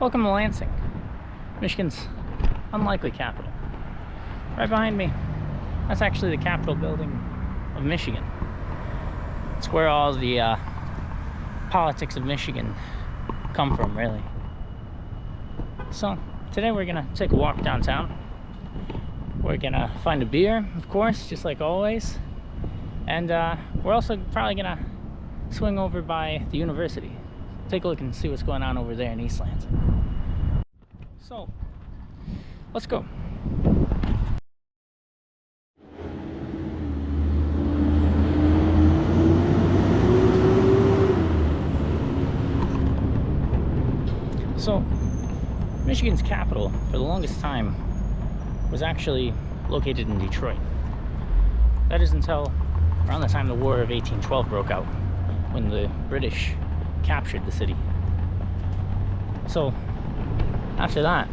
Welcome to Lansing, Michigan's unlikely capital. Right behind me, that's actually the Capitol building of Michigan. It's where all the politics of Michigan come from, really. So today we're gonna take a walk downtown. We're gonna find a beer, of course, just like always. And we're also probably gonna swing over by the university. Take a look and see what's going on over there in East Lansing. So, let's go. So, Michigan's capital, for the longest time, was actually located in Detroit. That is until around the time the War of 1812 broke out, when the British captured the city. So, after that,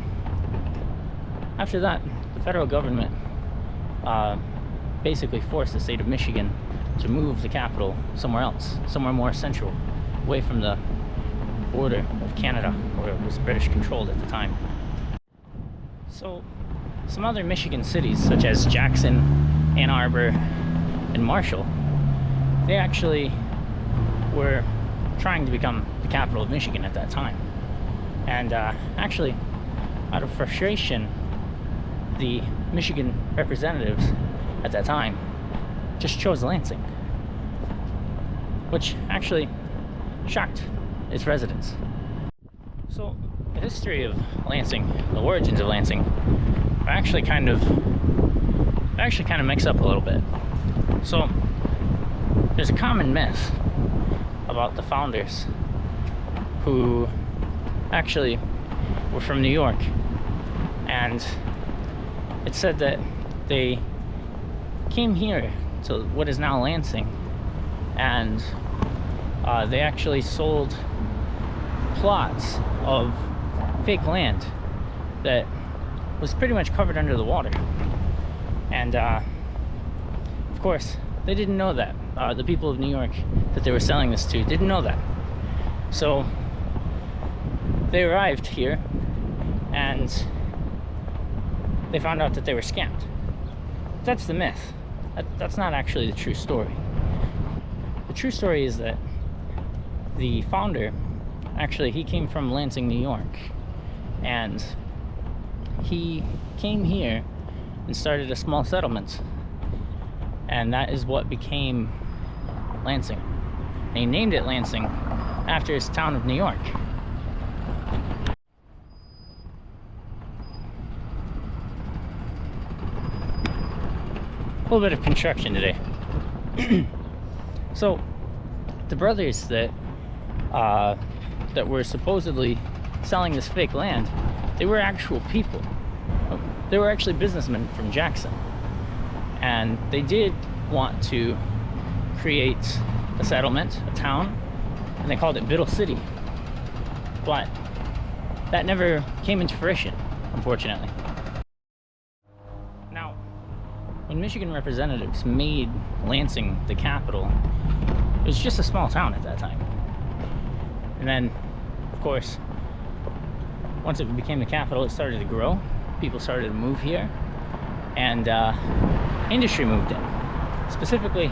the federal government basically forced the state of Michigan to move the capital somewhere else, somewhere more central, away from the border of Canada, where it was British controlled at the time. So, some other Michigan cities, such as Jackson, Ann Arbor, and Marshall, they actually were trying to become the capital of Michigan at that time. And actually, out of frustration, the Michigan representatives at that time just chose Lansing, which actually shocked its residents. So the history of Lansing, the origins of Lansing, actually kind of mix up a little bit. So there's a common myth about the founders, who actually were from New York, and it's said that they came here to what is now Lansing, and they actually sold plots of fake land that was pretty much covered under the water. And of course, they didn't know that. The people of New York that they were selling this to didn't know that. So they arrived here and they found out that they were scammed. That's the myth. That's not actually the true story. The true story is that the founder, actually, he came from Lansing, New York, and he came here and started a small settlement, and that is what became Lansing. And he named it Lansing after his town of New York. A little bit of construction today. So the brothers that were supposedly selling this fake land, they were actual people. They were actually businessmen from Jackson, and they did want to create a settlement, a town, and they called it Biddle City, but that never came into fruition, unfortunately. Now, when Michigan representatives made Lansing the capital, it was just a small town at that time. And then, of course, once it became the capital, it started to grow. People started to move here, and industry moved in. Specifically,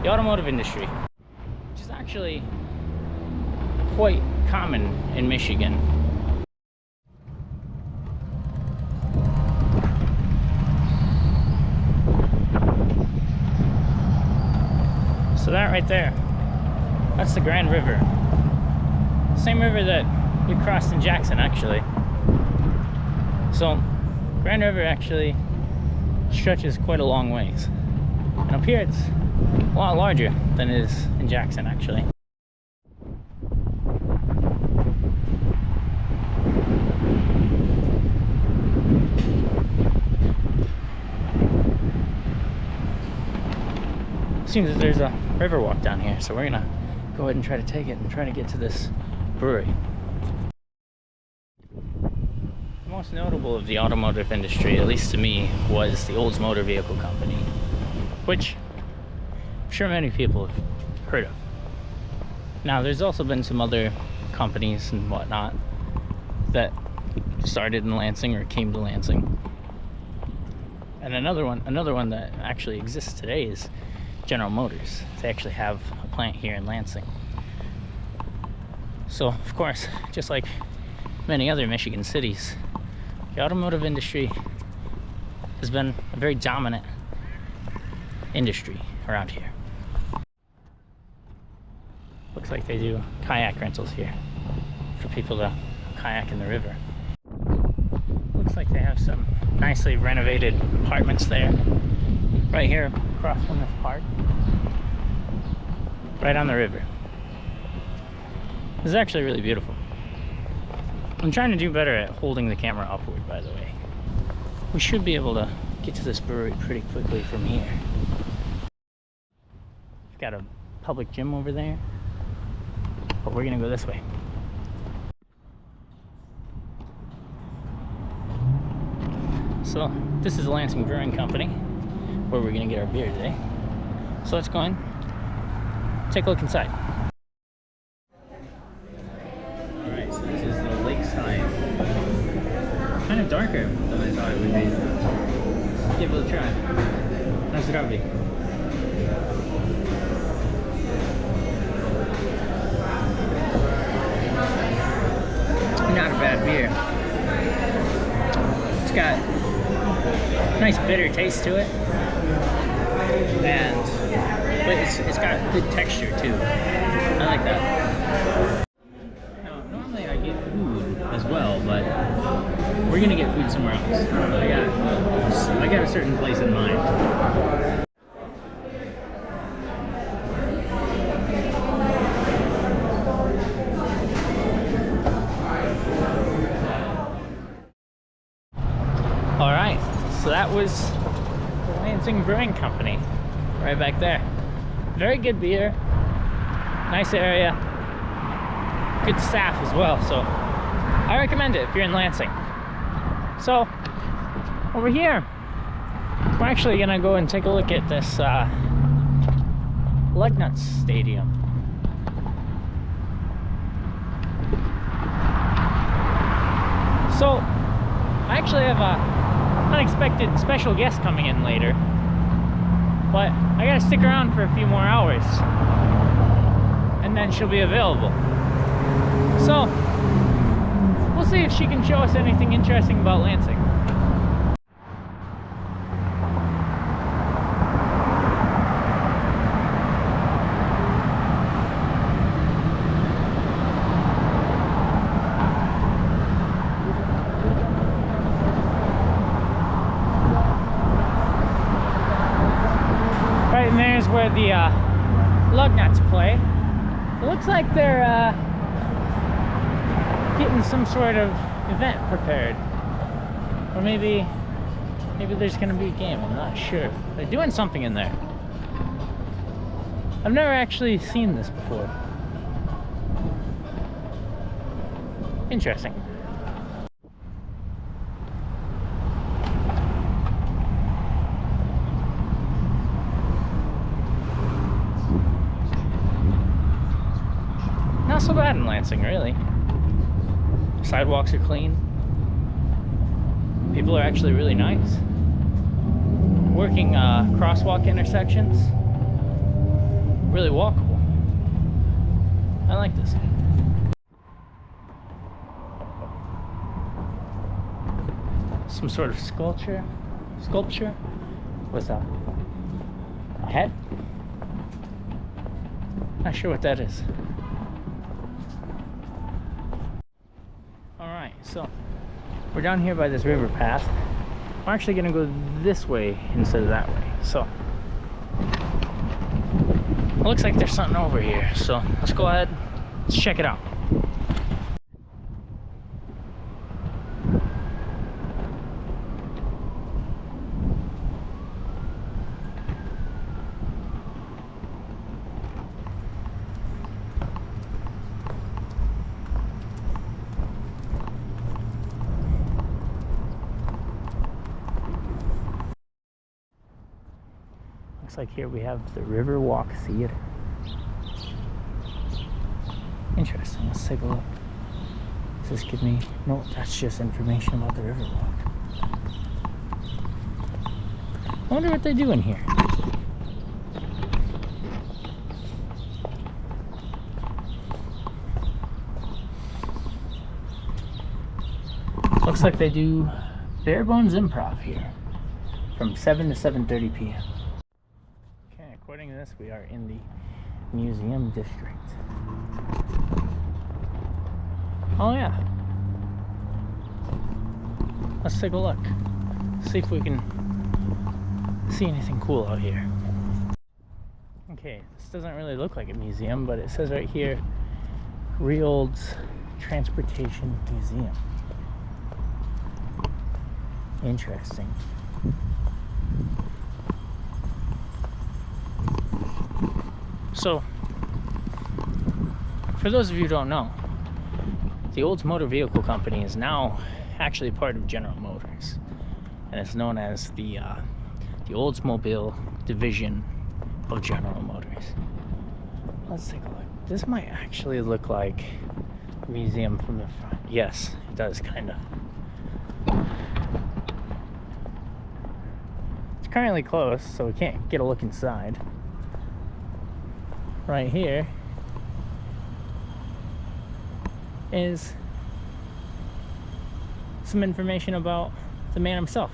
the automotive industry, which is actually quite common in Michigan. So that right there, that's the Grand River. Same river that we crossed in Jackson, actually. So, Grand River actually stretches quite a long ways. And up here it's a lot larger than it is in Jackson, actually. Seems that there's a river walk down here, so we're gonna go ahead and try to take it and try to get to this brewery. The most notable of the automotive industry, at least to me, was the Olds Motor Vehicle Company, which I'm sure many people have heard of. Now, there's also been some other companies and whatnot that started in Lansing or came to Lansing. And another one that actually exists today is General Motors. They actually have a plant here in Lansing. So, of course, just like many other Michigan cities, the automotive industry has been a very dominant industry around here. Looks like they do kayak rentals here for people to kayak in the river. Looks like they have some nicely renovated apartments there, right here across from this park, right on the river. This is actually really beautiful. I'm trying to do better at holding the camera upward, by the way. We should be able to get to this brewery pretty quickly from here. We've got a public gym over there, but we're gonna go this way. So this is the Lansing Brewing Company, where we're gonna get our beer today. So let's go in, take a look inside. Alright, so this is the lakeside. Kind of darker than I thought it would be. Let's give it a try. How's it be? Not a bad beer. It's got a nice bitter taste to it, but it's got good texture too. I like that. Now, normally I get food as well, but we're gonna get food somewhere else. I got a certain place in mind. Alright, so that was the Lansing Brewing Company, right back there. Very good beer, nice area, good staff as well, so I recommend it if you're in Lansing. So, over here, we're actually gonna go and take a look at this Lugnuts Stadium. So, I actually have a unexpected special guest coming in later, but I gotta stick around for a few more hours and then she'll be available. So we'll see if she can show us anything interesting about Lansing. And there's where the Lugnuts play. It looks like they're getting some sort of event prepared, or maybe there's gonna be a game. I'm not sure. They're doing something in there. I've never actually seen this before. Interesting. Not so bad in Lansing, really. Sidewalks are clean. People are actually really nice. Working crosswalk intersections. Really walkable. I like this. Some sort of sculpture with a head. Not sure what that is. So we're down here by this river path. We're actually gonna go this way instead of that way. So it looks like there's something over here. So let's go ahead, let's check it out. Looks like here we have the Riverwalk Theater. Interesting, let's take a look. Is this give me? No, that's just information about the Riverwalk. I wonder what they do in here. Looks like they do bare bones improv here from 7 to 7:30 p.m. Okay, according to this, we are in the museum district. Oh yeah. Let's take a look. See if we can see anything cool out here. Okay, this doesn't really look like a museum, but it says right here, Riold's Transportation Museum. Interesting. So, for those of you who don't know, the Olds Motor Vehicle Company is now actually part of General Motors, and it's known as the Oldsmobile division of General Motors. Let's take a look. This might actually look like a museum from the front. Yes, it does, kind of. It's currently closed, so we can't get a look inside. Right here is some information about the man himself.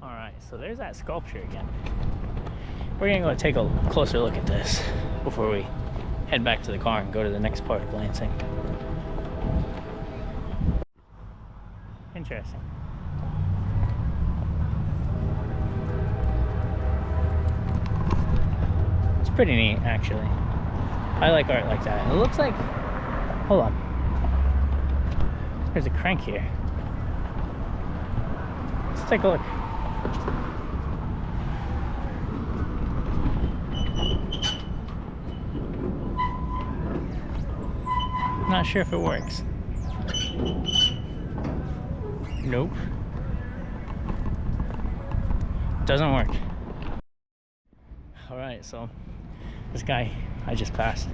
Alright, so there's that sculpture again. We're gonna go take a closer look at this before we head back to the car and go to the next part of Lansing. Interesting. It's pretty neat, actually. I like art like that. It looks like... Hold on. There's a crank here. Let's take a look. Not sure if it works. Nope. Doesn't work. Alright, so this guy I just passed,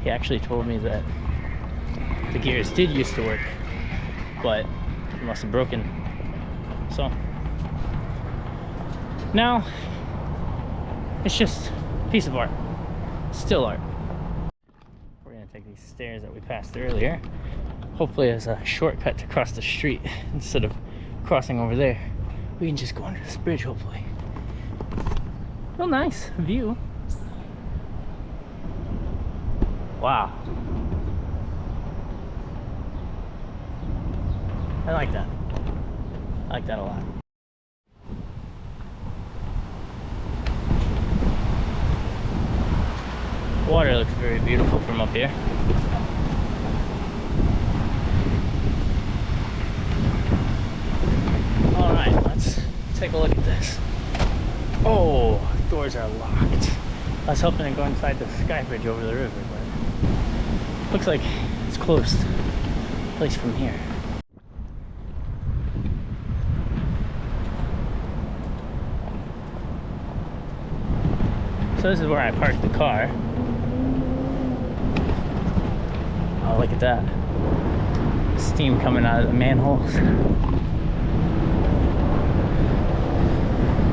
he actually told me that the gears did used to work, but it must have broken. So now it's just a piece of art. Still art. We're gonna take these stairs that we passed earlier. Hopefully as a shortcut to cross the street instead of crossing over there. We can just go under this bridge, hopefully. Real nice view. Wow. I like that. I like that a lot. Water looks very beautiful from up here. Alright, let's take a look at this. Oh, doors are locked. I was hoping to go inside the sky bridge over the river, but looks like it's closed, at least from here. So this is where I parked the car. Oh, look at that. Steam coming out of the manholes.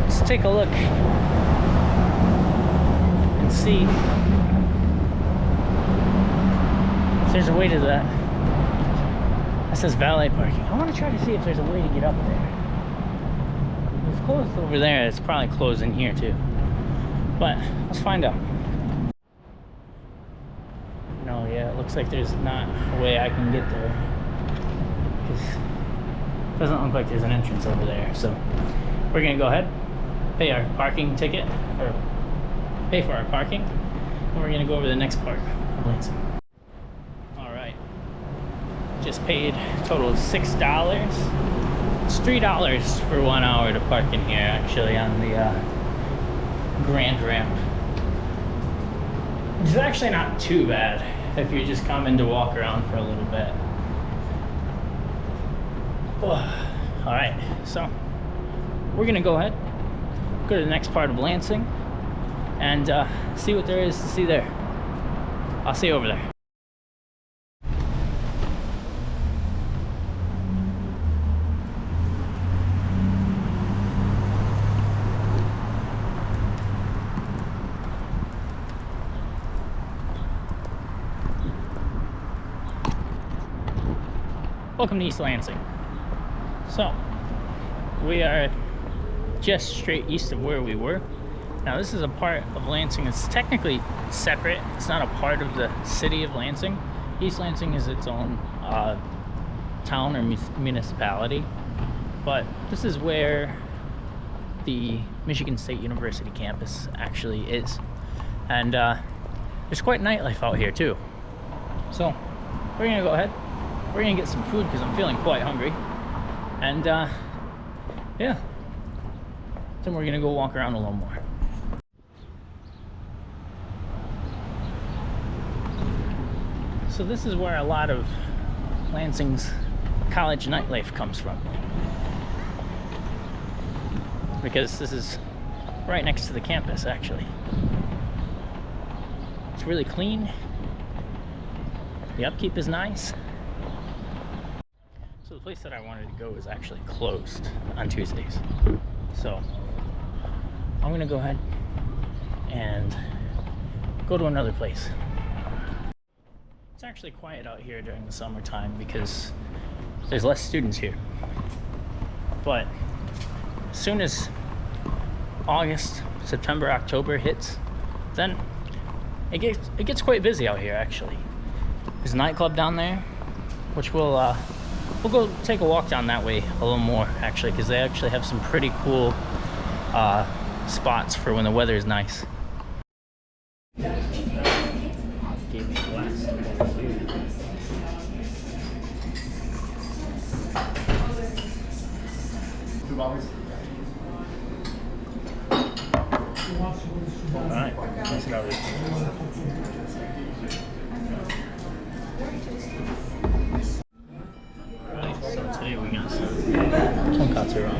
Let's take a look and see if there's a way to that. That says valet parking. I want to try to see if there's a way to get up there. It's closed over there. It's probably closed in here too. But let's find out. No, yeah, it looks like there's not a way I can get there. It doesn't look like there's an entrance over there. So we're gonna go ahead, pay our parking ticket, or pay for our parking, and we're gonna go over to the next part of Lansing. Alright. Just paid a total of $6. It's $3 for 1 hour to park in here, actually, on the Grand Ramp. Which is actually not too bad if you're just coming to walk around for a little bit. Alright, so we're gonna go ahead, go to the next part of Lansing, and see what there is to see there. I'll see you over there. Welcome to East Lansing. So, we are just straight east of where we were. Now this is a part of Lansing that's technically separate. It's not a part of the city of Lansing. East Lansing is its own town or municipality. But this is where the Michigan State University campus actually is. And there's quite nightlife out here too. So, we're gonna go ahead. We're gonna get some food because I'm feeling quite hungry. And yeah. Then we're gonna go walk around a little more. So this is where a lot of Lansing's college nightlife comes from. Because this is right next to the campus, actually. It's really clean. The upkeep is nice. So the place that I wanted to go is actually closed on Tuesdays. So I'm gonna go ahead and go to another place. It's actually quiet out here during the summertime because there's less students here. But as soon as August, September, October hits, then it gets quite busy out here actually. There's a nightclub down there, which we'll go take a walk down that way a little more actually, because they actually have some pretty cool spots for when the weather is nice. Alright, nice and over. So today we got some tonkatsu ramen.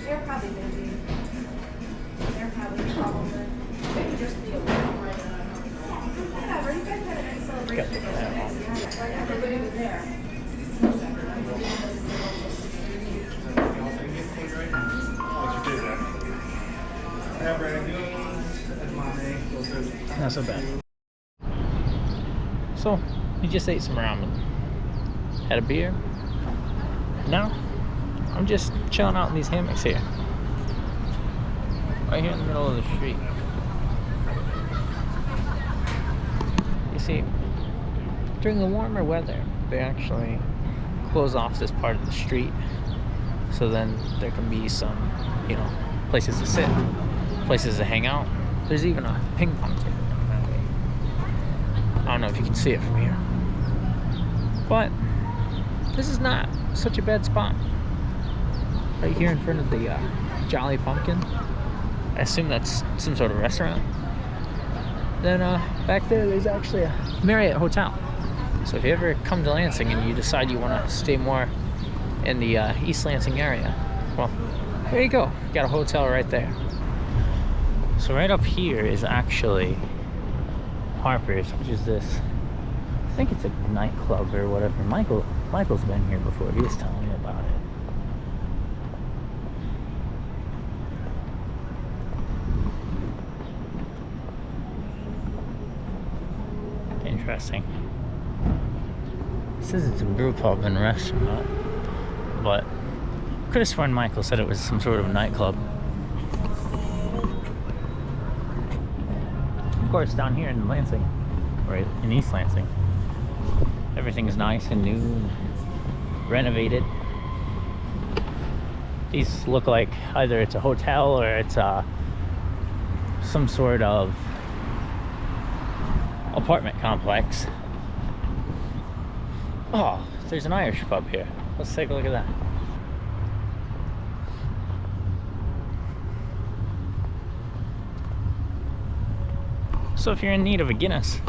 They're probably busy. They're probably probably maybe just be a little right now. Whatever, you guys had a nice celebration. Like everybody was there. Not so bad. So, we just ate some ramen. Had a beer. Now, I'm just chilling out in these hammocks here. Right here in the middle of the street. You see, during the warmer weather, they actually close off this part of the street. So then there can be some, places to sit, places to hang out. There's even a ping pong table down that way. I don't know if you can see it from here. But this is not such a bad spot. Right here in front of the Jolly Pumpkin. I assume that's some sort of restaurant. Then back there, there's actually a Marriott hotel. So if you ever come to Lansing and you decide you want to stay more in the East Lansing area, well, there you go. You got a hotel right there. So right up here is actually Harper's, which is this, I think it's a nightclub or whatever. Michael's been here before. He was telling me about it. Interesting. It says it's a brew pub and restaurant, but I could have sworn Michael said it was some sort of nightclub. Of course, down here in Lansing, or in East Lansing, everything is nice and new and renovated. These look like either it's a hotel or it's some sort of apartment complex. Oh, there's an Irish pub here. Let's take a look at that. So if you're in need of a Guinness,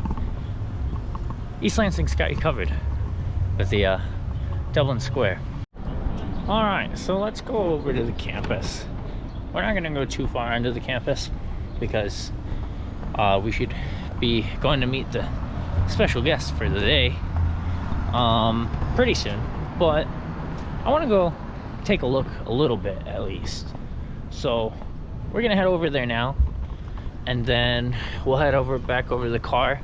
East Lansing's got you covered with the Dublin Square. All right, so let's go over to the campus. We're not gonna go too far into the campus because we should be going to meet the special guest for the day pretty soon. But I want to go take a look a little bit at least. So we're gonna head over there now, and then we'll head back over to the car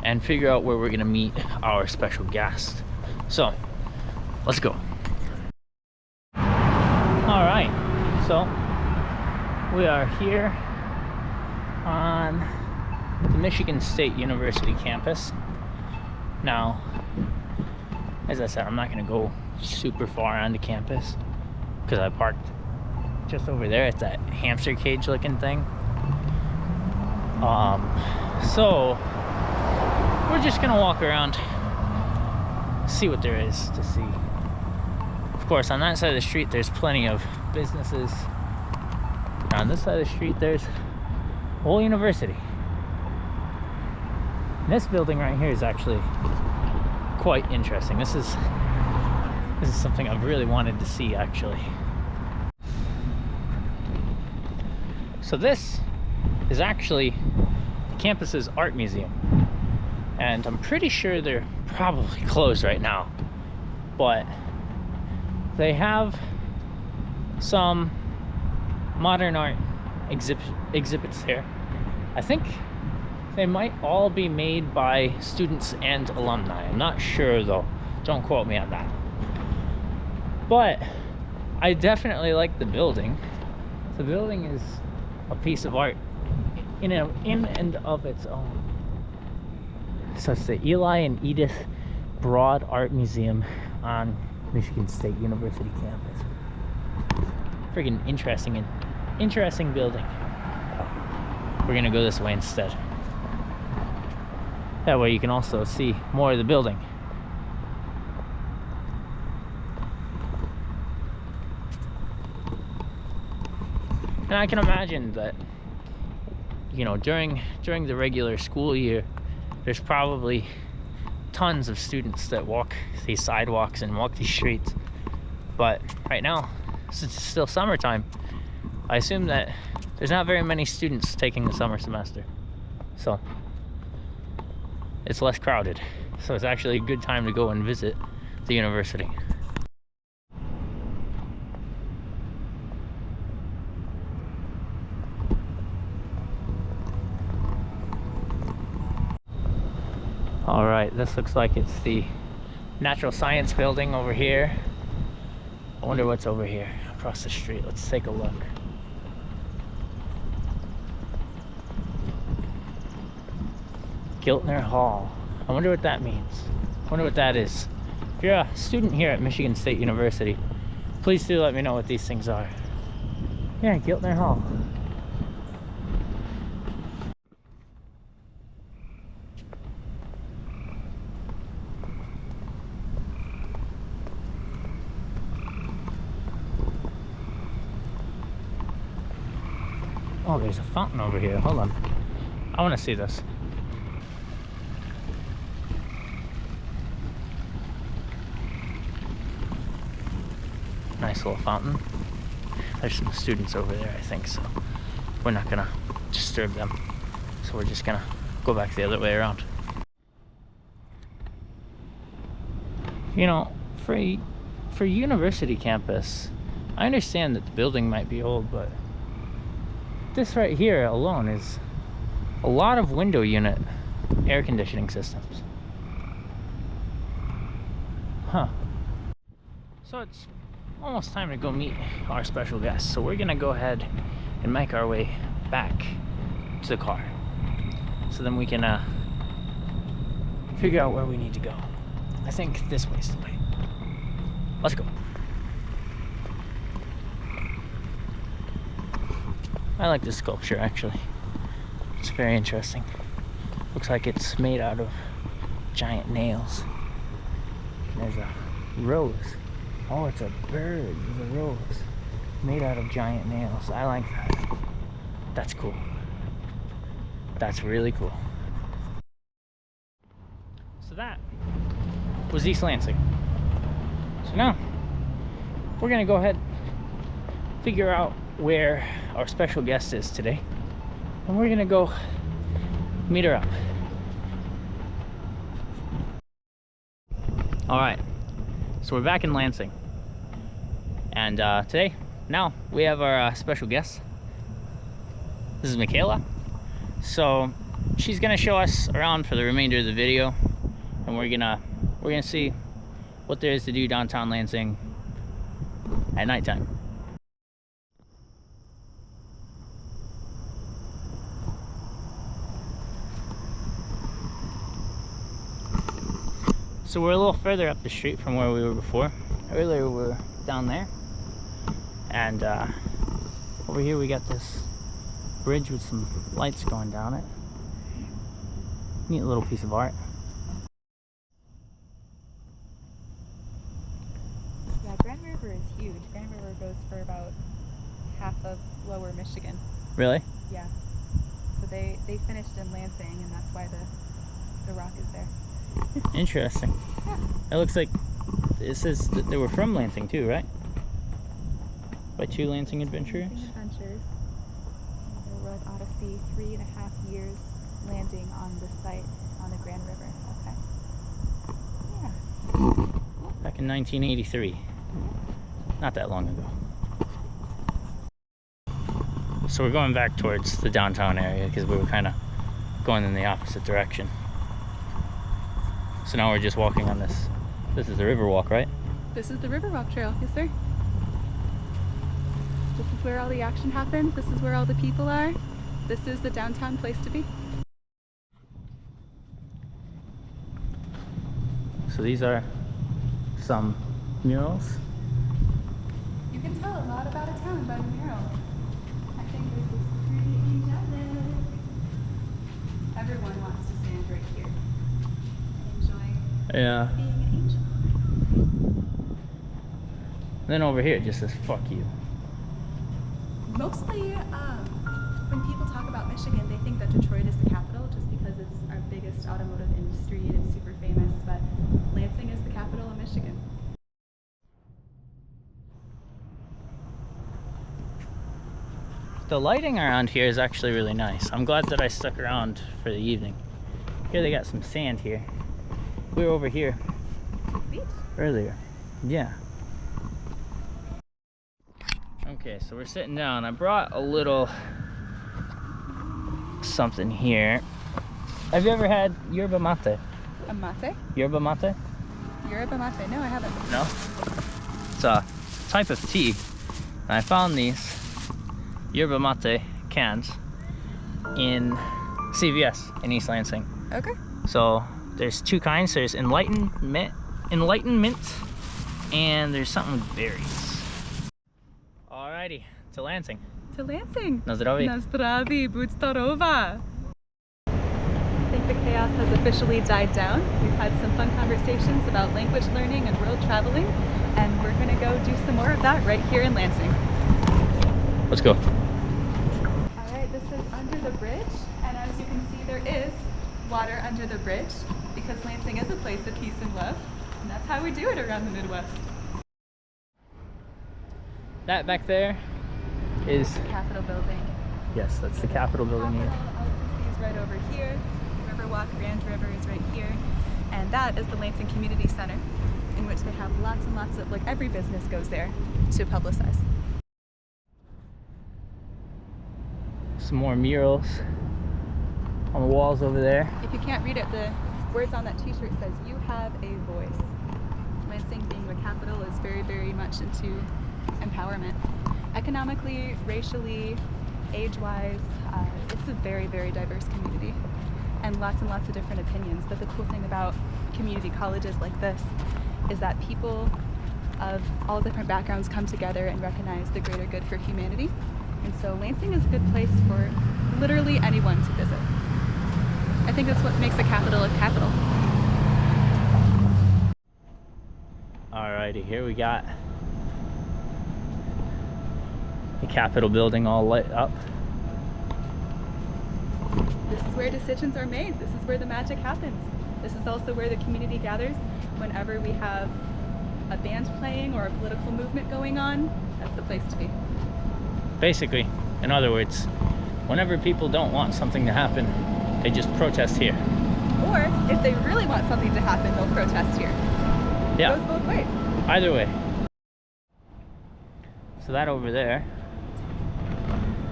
and figure out where we're gonna meet our special guest. So let's go. All right, so we are here on the Michigan State University campus. Now, as I said, I'm not gonna go super far onto campus because I parked just over there at that hamster cage looking thing. So we're just gonna walk around, see what there is to see. Of course, on that side of the street there's plenty of businesses. On this side of the street there's a whole university. And this building right here is actually quite interesting. This is something I've really wanted to see, actually. So this is actually the campus's art museum, and I'm pretty sure they're probably closed right now, but they have some modern art exhibits here. I think they might all be made by students and alumni. I'm not sure though, don't quote me on that. But I definitely like the building. The building is a piece of art in and of its own. So it's the Eli and Edith Broad Art Museum on Michigan State University campus. Friggin' interesting building. We're gonna go this way instead. That way you can also see more of the building. And I can imagine that, you know, during the regular school year, there's probably tons of students that walk these sidewalks and walk these streets. But right now, since it's still summertime, I assume that there's not very many students taking the summer semester. So it's less crowded. So it's actually a good time to go and visit the university. All right, this looks like it's the Natural Science building over here. I wonder what's over here across the street. Let's take a look. Giltner Hall. I wonder what that means. I wonder what that is. If you're a student here at Michigan State University, please do let me know what these things are. Yeah, Giltner Hall. Oh, there's a fountain over here. Hold on. I want to see this. Nice little fountain. There's some students over there, I think, so we're not gonna disturb them. So we're just gonna go back the other way around. You know, for a university campus, I understand that the building might be old, but this right here alone is a lot of window unit air conditioning systems. Huh. So it's almost time to go meet our special guest. So we're gonna go ahead and make our way back to the car. So then we can figure out where we need to go. I think this way's the way. Let's go. I like this sculpture, actually. It's very interesting. Looks like it's made out of giant nails. There's a rose. Oh, it's a bird. There's a rose made out of giant nails. I like that. That's cool. That's really cool. So that was East Lansing. So now we're gonna go ahead, figure out where our special guest is today, and we're gonna go meet her up. All right, so we're back in Lansing, and today, now we have our special guest. This is Makayla. So she's gonna show us around for the remainder of the video, and we're gonna see what there is to do downtown Lansing at nighttime. So we're a little further up the street from where we were before. Earlier we were down there, and over here we got this bridge with some lights going down it. Neat little piece of art. Yeah, Grand River is huge. Grand River goes for about half of lower Michigan. Really? Yeah. So they finished in Lansing, and that's why the rock is there. Interesting. Yeah. It looks like it says that they were from Lansing too, right? By two Lansing adventurers? Lansing Adventures. They rode Odyssey 3.5 years landing on the site on the Grand River. Okay. Yeah. Back in 1983. Not that long ago. So we're going back towards the downtown area because we were kind of going in the opposite direction. So now we're just walking on this. This is the Riverwalk, right? This is the Riverwalk Trail, yes sir. This is where all the action happens. This is where all the people are. This is the downtown place to be. So these are some murals. You can tell a lot about a town by a mural. I think this is pretty angelic. Everyone wants to stand right here and enjoy Yeah. being an angel. Then over here it just says "fuck you." Mostly, when people talk about Michigan, they think that Detroit is the capital just because it's our biggest automotive industry and it's super famous, but Lansing is the capital of Michigan. The lighting around here is actually really nice. I'm glad that I stuck around for the evening. Here they got some sand here. We were over here Beach. earlier. Yeah. Okay, so we're sitting down. I brought a little something here. Have you ever had yerba mate? A mate? Yerba mate? Yerba mate? No, I haven't. No? It's a type of tea. And I found these yerba mate cans in CVS in East Lansing. Okay. So there's two kinds. There's enlightenment, and there's something with berries. Alrighty, to Lansing. To Lansing. Na zdrowie. Na zdrowie, budź zdrowa. I think the chaos has officially died down. We've had some fun conversations about language learning and world traveling, and we're gonna go do some more of that right here in Lansing. Let's go. All right, this is under the bridge, and as you can see, there is water under the bridge because Lansing is a place of peace and love, and that's how we do it around the Midwest. That back there is, Capitol building. yes, that's the Capitol building here. LCC is right over here. Riverwalk, Grand River is right here, and that is the Lansing Community Center, in which they have lots and lots of, like, every business goes there to publicize. Some more murals on the walls over there. If you can't read it, the words on that t-shirt says, "You have a voice." Lansing, being the capital, is very, very much into empowerment. Economically, racially, age-wise, it's a very, very diverse community and lots of different opinions. But the cool thing about community colleges like this is that people of all different backgrounds come together and recognize the greater good for humanity. And so Lansing is a good place for literally anyone to visit. I think that's what makes a capital a capital. Alrighty, here we got the Capitol building all lit up. This is where decisions are made. This is where the magic happens. This is also where the community gathers whenever we have a band playing or a political movement going on, that's the place to be. Basically, in other words, whenever people don't want something to happen, they just protest here. Or if they really want something to happen, they'll protest here. Yeah. It goes both ways. Either way. So that over there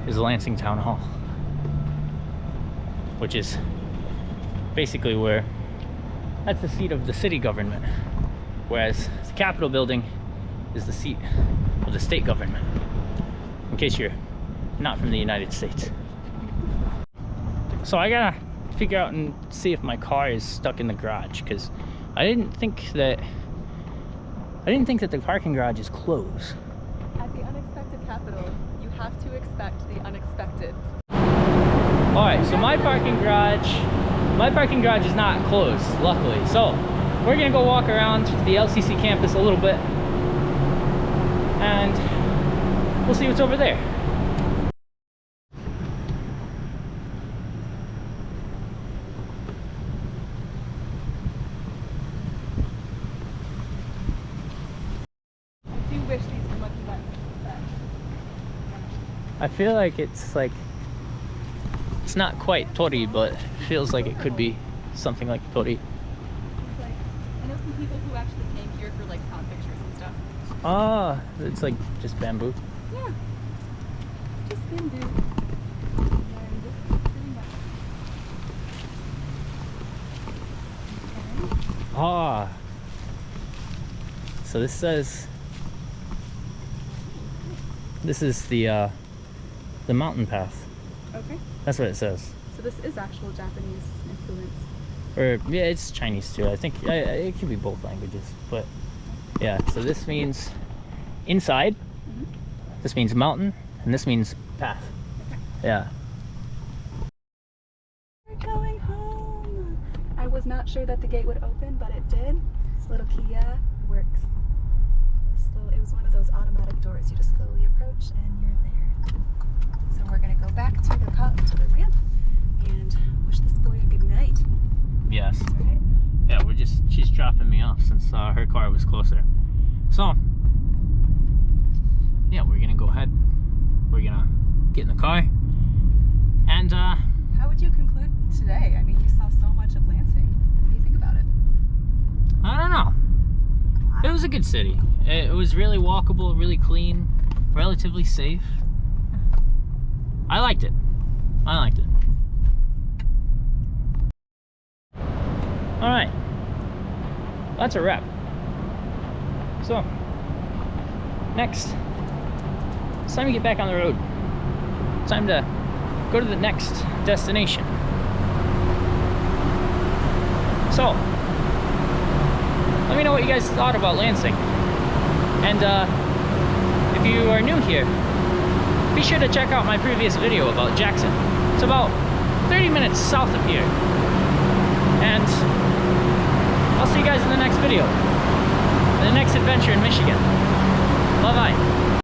is Lansing Town Hall, which is basically where that's the seat of the city government, whereas the Capitol building is the seat of the state government, in case you're not from the United States. So I gotta figure out and see if my car is stuck in the garage, because I didn't think that the parking garage is closed. At the unexpected Capitol, you have to expect the unexpected. All right, so my parking garage is not closed, luckily. So we're gonna go walk around the LCC campus a little bit, and we'll see what's over there. I do wish these were monkey buns. I feel like it's not quite tori, but feels like it could be something like tori. Like, I know some people who actually came here for like prom pictures and stuff. Ah, it's like just bamboo. Yeah. Just bamboo. And just sitting back. Okay. Ah. So this says this is the mountain path. Okay. That's what it says. So this is actual Japanese influence. Or yeah, it's Chinese too. I think it could be both languages, but yeah. So this means inside. Mm-hmm. This means mountain, and this means path. Okay. Yeah. We're going home. I was not sure that the gate would open, but it did. This little Kia works. It was one of those automatic doors. You just slowly approach and you're there. So we're gonna go back to the ramp and wish this boy a good night. Yes. Right? Yeah, she's dropping me off since her car was closer. So yeah, we're gonna go ahead. We're gonna get in the car. And How would you conclude today? I mean, you saw so much of Lansing. What do you think about it? I don't know. It was a good city. It was really walkable, really clean, relatively safe. I liked it. All right, that's a wrap. So next, it's time to get back on the road. It's time to go to the next destination. So let me know what you guys thought about Lansing. And if you are new here, be sure to check out my previous video about Jackson. It's about 30 minutes south of here. And I'll see you guys in the next video, the next adventure in Michigan. Bye-bye.